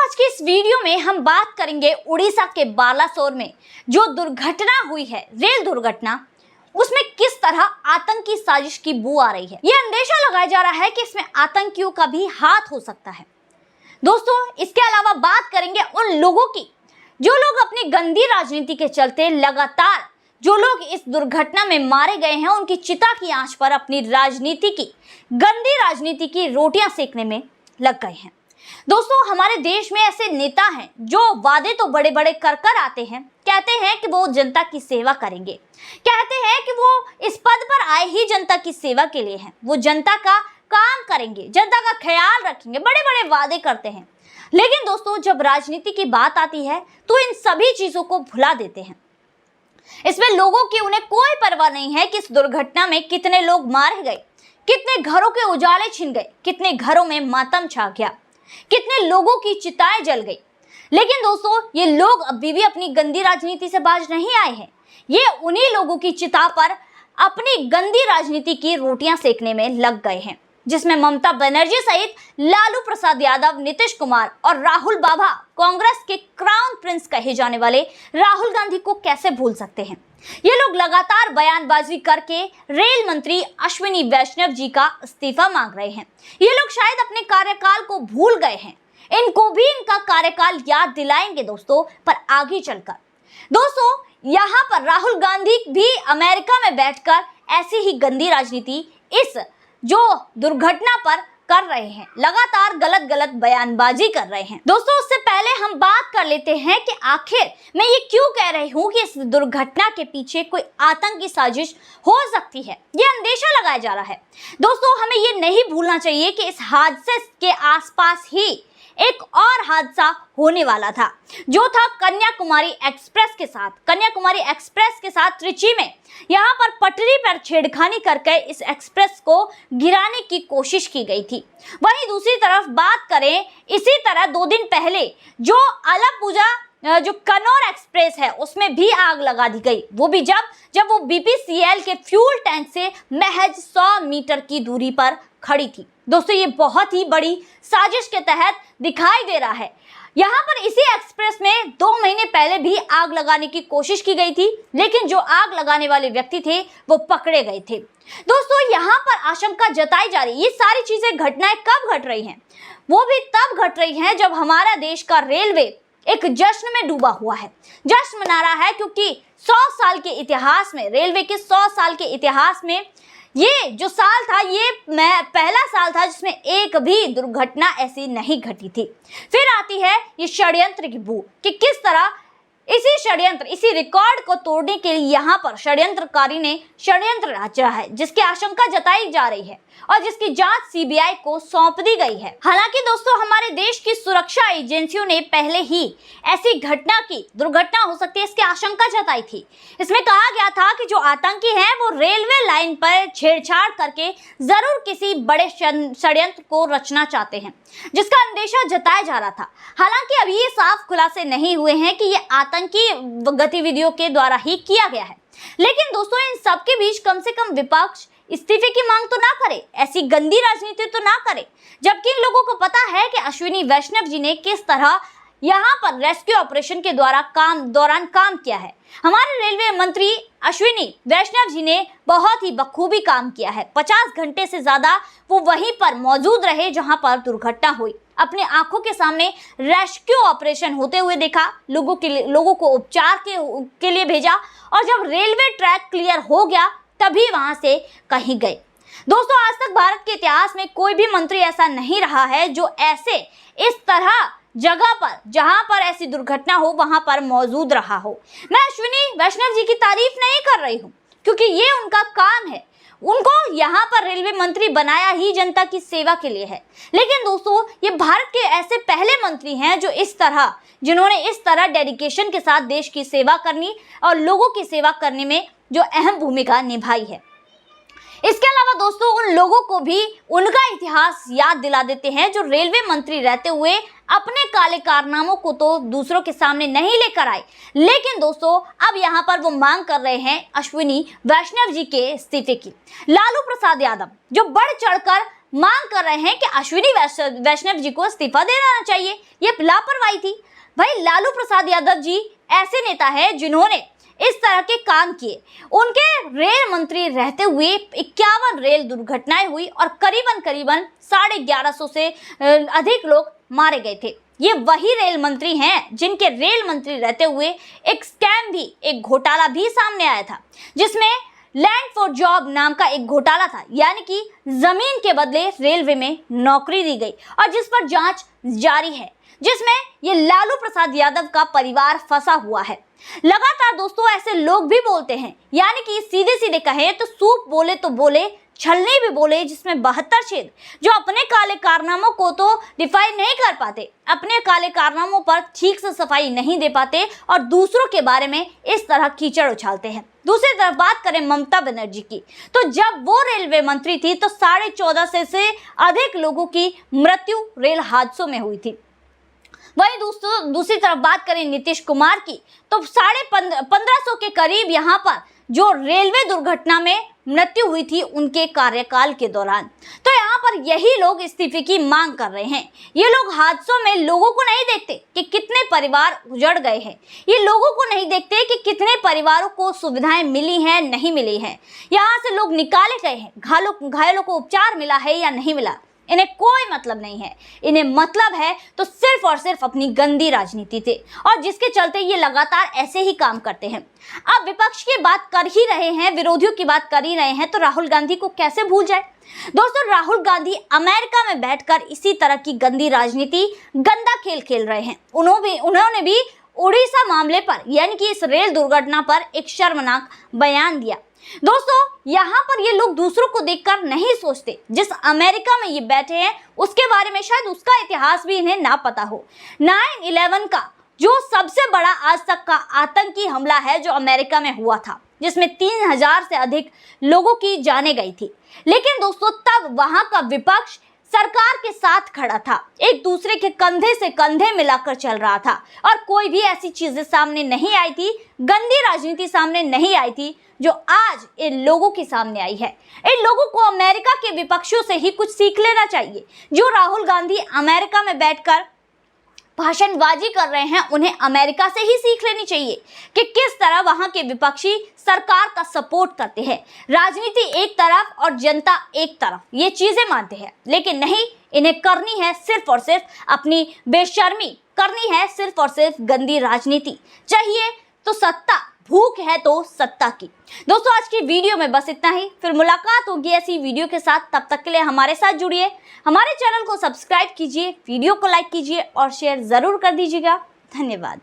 आज की इस वीडियो में हम बात करेंगे उड़ीसा के बालासोर में जो दुर्घटना हुई है, रेल दुर्घटना, उसमें किस तरह आतंकी साजिश की बू आ रही है। यह अंदेशा लगाया जा रहा है कि इसमें आतंकियों का भी हाथ हो सकता है। दोस्तों, इसके अलावा बात करेंगे उन लोगों की जो लोग अपनी गंदी राजनीति के चलते लगातार जो लोग इस दुर्घटना में मारे गए हैं, उनकी चिता की आंच पर अपनी राजनीति की गंदी राजनीति की रोटियां सेकने में लग गए हैं। दोस्तों, हमारे देश में ऐसे नेता हैं जो वादे तो बड़े बड़े कर कर आते हैं, कहते हैं कि वो जनता की सेवा करेंगे, कहते हैं कि वो इस पद पर आए ही जनता की सेवा के लिए हैं, वो जनता का काम करेंगे, जनता का ख्याल रखेंगे, बड़े बड़े वादे करते हैं। लेकिन दोस्तों, जब राजनीति की बात आती है तो इन सभी चीजों को भुला देते हैं। इसमें लोगों की उन्हें कोई परवाह नहीं है कि इस दुर्घटना में कितने लोग मारे गए, कितने घरों के उजाले छिन गए, कितने घरों में मातम छा गया, कितने लोगों की चिताएं जल गई। लेकिन दोस्तों, ये लोग अभी भी अपनी गंदी राजनीति से बाज नहीं आए हैं। ये उन्हीं लोगों की चिता पर अपनी गंदी राजनीति की रोटियां सेकने में लग गए हैं, जिसमें ममता बनर्जी सहित लालू प्रसाद यादव, नीतीश कुमार और राहुल बाबा, कांग्रेस के क्राउन प्रिंस कहे जाने वाले राहुल गांधी को कैसे भूल सकते हैं। ये लोग लगातार बयानबाजी करके रेल मंत्री अश्विनी वैष्णव जी का इस्तीफा मांग रहे हैं। ये लोग शायद अपने कार्यकाल को भूल गए हैं, इनको भी इनका कार्यकाल याद दिलाएंगे दोस्तों, पर आगे चलकर। दोस्तों, यहाँ पर राहुल गांधी भी अमेरिका में बैठकर ऐसी ही गंदी राजनीति इस जो दुर्घटना पर कर रहे हैं, लगातार गलत गलत बयानबाजी कर रहे हैं। दोस्तों, उससे पहले हम बात कर लेते हैं कि आखिर मैं ये क्यों कह रही हूँ कि इस दुर्घटना के पीछे कोई आतंकी साजिश हो सकती है, ये अंदेशा लगाया जा रहा है। दोस्तों, हमें ये नहीं भूलना चाहिए कि इस हादसे के आसपास ही एक और हादसा होने वाला था, जो था कन्याकुमारी एक्सप्रेस के साथ त्रिची में। यहाँ पर पटरी पर छेड़खानी करके इस एक्सप्रेस को गिराने की कोशिश की गई थी। वहीं दूसरी तरफ बात करें, इसी तरह 2 दिन पहले जो अलपुजा जो कन्नौर एक्सप्रेस है, उसमें भी आग लगा दी गई। वो भी जब वो बीपीसीएल के फ्यूल टैंक से महज 100 मीटर की दूरी पर खड़ी थी। दोस्तों, ये बहुत ही बड़ी साजिश के तहत दिखाई दे रहा है। यहाँ पर इसी एक्सप्रेस में 2 महीने पहले भी आग लगाने की कोशिश की गई थी, लेकिन जो आग लगाने वाले व्यक्ति थे वो पकड़े गए थे। दोस्तों, यहाँ पर आशंका जताई जा रही है, ये सारी चीजें, घटनाएं कब घट रही हैं? वो भी तब घट रही हैं जब हमारा देश का रेलवे एक जश्न में डूबा हुआ है, जश्न मना रहा है, क्योंकि 100 साल के इतिहास में, रेलवे के 100 साल के इतिहास में ये जो साल था, ये पहला साल था जिसमें एक भी दुर्घटना ऐसी नहीं घटी थी। फिर आती है ये षड्यंत्र की बू कि किस तरह इसी रिकॉर्ड को तोड़ने के लिए यहाँ पर षड्यंत्रकारी ने षड्यंत्र रचा है, जिसकी आशंका जताई जा रही है और जिसकी जांच सीबीआई को सौंप दी गई है। हालांकि दोस्तों, हमारे देश की सुरक्षा एजेंसियों ने पहले ही ऐसी दुर्घटना हो सकती है इसकी आशंका जताई थी। इसमें कहा गया था कि जो आतंकी हैं वो रेलवे लाइन पर छेड़छाड़ करके जरूर किसी बड़े षड्यंत्र को रचना चाहते हैं, जिसका अंदेशा जताया जा रहा था। हालांकि अभी ये साफ खुलासे नहीं हुए हैं कि ये आतंकी गतिविधियों के द्वारा ही किया गया है। लेकिन दोस्तों, इन सब के बीच कम से कम विपक्ष इस्तीफे की मांग तो ना करे, ऐसी गंदी राजनीति तो ना करे, जबकि इन लोगों को पता है कि अश्विनी वैष्णव जी ने किस तरह यहाँ पर रेस्क्यू ऑपरेशन के दौरान काम किया है। हमारे रेलवे मंत्री अश्विनी वैष्णव जी ने बहुत ही बखूबी काम किया है। 50 घंटे से ज्यादा वो वहीं पर मौजूद रहे जहां पर दुर्घटना हुई, अपने आंखों के सामने रेस्क्यू ऑपरेशन होते हुए देखा, लोगों को उपचार के लिए भेजा, और जब रेलवे ट्रैक क्लियर हो गया तभी वहां से कहीं गए। दोस्तों, आज तक भारत के इतिहास में कोई भी मंत्री ऐसा नहीं रहा है जो ऐसे इस तरह जगह पर, जहां पर ऐसी दुर्घटना हो, वहां पर मौजूद रहा हो। मैं अश्विनी वैष्णव जी की तारीफ नहीं कर रही हूं, क्योंकि ये उनका काम है, उनको यहाँ पर रेलवे मंत्री बनाया ही जनता की सेवा के लिए है। लेकिन दोस्तों, ये भारत के ऐसे पहले मंत्री हैं जिन्होंने इस तरह डेडिकेशन के साथ देश की सेवा करनी और लोगों की सेवा करने में जो अहम भूमिका निभाई है। इसके अलावा दोस्तों, उन लोगों को भी उनका इतिहास याद दिला देते हैं जो रेलवे मंत्री रहते हुए अपने काले कारनामों को तो दूसरों के सामने नहीं लेकर आए, लेकिन दोस्तों अब यहाँ पर वो मांग कर रहे हैं अश्विनी वैष्णव जी के इस्तीफे की। लालू प्रसाद यादव जो बढ़ चढ़कर मांग कर रहे हैं कि अश्विनी वैष्णव जी को इस्तीफा देना चाहिए। ये लापरवाही थी। भाई लालू प्रसाद यादव जी ऐसे नेता है जिन्होंने इस तरह के काम किए। उनके रेल मंत्री रहते हुए 51 रेल दुर्घटनाएं हुई और करीबन 1150 से अधिक लोग मारे गए थे। ये वही रेल मंत्री हैं जिनके रेल मंत्री रहते हुए एक स्कैम भी, एक घोटाला भी सामने आया था, जिसमें लैंड फॉर जॉब नाम का एक घोटाला था, यानी कि जमीन के बदले रेलवे में नौकरी दी गई और जिस पर जांच जारी है, जिसमें ये लालू प्रसाद यादव का परिवार फंसा हुआ है। लगातार दोस्तों ऐसे लोग भी बोलते हैं, यानी कि सीधे सीधे कहें तो सूप बोले तो बोले, छलनी भी बोले, जिसमें 72 छेद, जो अपने काले कारनामों को तो डिफाइन नहीं कर पाते, अपने काले कारनामों पर ठीक से सफाई नहीं दे पाते और दूसरों के बारे में इस तरह कीचड़ उछालते हैं। दूसरी तरफ बात करें ममता बनर्जी की, तो जब वो रेलवे मंत्री थी तो 1450 से अधिक लोगों की मृत्यु रेल हादसों में हुई थी। वहीं दोस्तों दूसरी तरफ बात करें नीतीश कुमार की, तो 1550 के करीब यहाँ पर जो रेलवे दुर्घटना में मृत्यु हुई थी उनके कार्यकाल के दौरान। तो यहाँ पर यही लोग इस्तीफे की मांग कर रहे हैं। ये लोग हादसों में लोगों को नहीं देखते कि कितने परिवार उजड़ गए हैं, ये लोगों को नहीं देखते कि कितने परिवारों को सुविधाएं मिली हैं, नहीं मिली हैं, यहाँ से लोग निकाले गए हैं, घायलों को उपचार मिला है या नहीं मिला, इन्हें कोई मतलब नहीं है। इन्हें मतलब है तो सिर्फ और सिर्फ अपनी गंदी राजनीति से, और जिसके चलते ये लगातार ऐसे ही काम करते हैं। अब विपक्ष की बात कर ही रहे हैं, विरोधियों की बात कर ही रहे हैं, तो राहुल गांधी को कैसे भूल जाए। दोस्तों राहुल गांधी अमेरिका में बैठकर इसी तरह की गंदी राजनीति, गंदा खेल खेल रहे हैं। उन्होंने भी उड़ीसा मामले पर, यानी कि इस रेल दुर्घटना पर एक शर्मनाक बयान दिया। दोस्तों यहाँ पर ये लोग दूसरों को देखकर नहीं सोचते। जिस अमेरिका में ये बैठे हैं उसके बारे में शायद उसका इतिहास भी इन्हें ना पता हो। 9/11 का जो सबसे बड़ा आज तक का आतंकी हमला है जो अमेरिका में हुआ था, जिसमें 3000 से अधिक लोगों की जानें गई थी, लेकिन दोस्तों तब वहां का विपक्ष सरकार के साथ खड़ा था, एक दूसरे के कंधे से कंधे मिलाकर चल रहा था और कोई भी ऐसी चीजें सामने नहीं आई थी, गंदी राजनीति सामने नहीं आई थी जो आज इन लोगों के सामने आई है। इन लोगों को अमेरिका के विपक्षियों से ही कुछ सीख लेना चाहिए। जो राहुल गांधी अमेरिका में बैठकर भाषणबाजी कर रहे हैं, उन्हें अमेरिका से ही सीख लेनी चाहिए कि किस तरह वहां के विपक्षी सरकार का सपोर्ट करते हैं। राजनीति एक तरफ और जनता एक तरफ, ये चीजें मानते हैं, लेकिन नहीं, इन्हें करनी है सिर्फ और सिर्फ अपनी बेशर्मी, करनी है सिर्फ और सिर्फ गंदी राजनीति। चाहिए तो सत्ता, भूख है तो सत्ता की। दोस्तों आज की वीडियो में बस इतना ही, फिर मुलाकात होगी ऐसी वीडियो के साथ। तब तक के लिए हमारे साथ जुड़िए, हमारे चैनल को सब्सक्राइब कीजिए, वीडियो को लाइक कीजिए और शेयर जरूर कर दीजिएगा। धन्यवाद।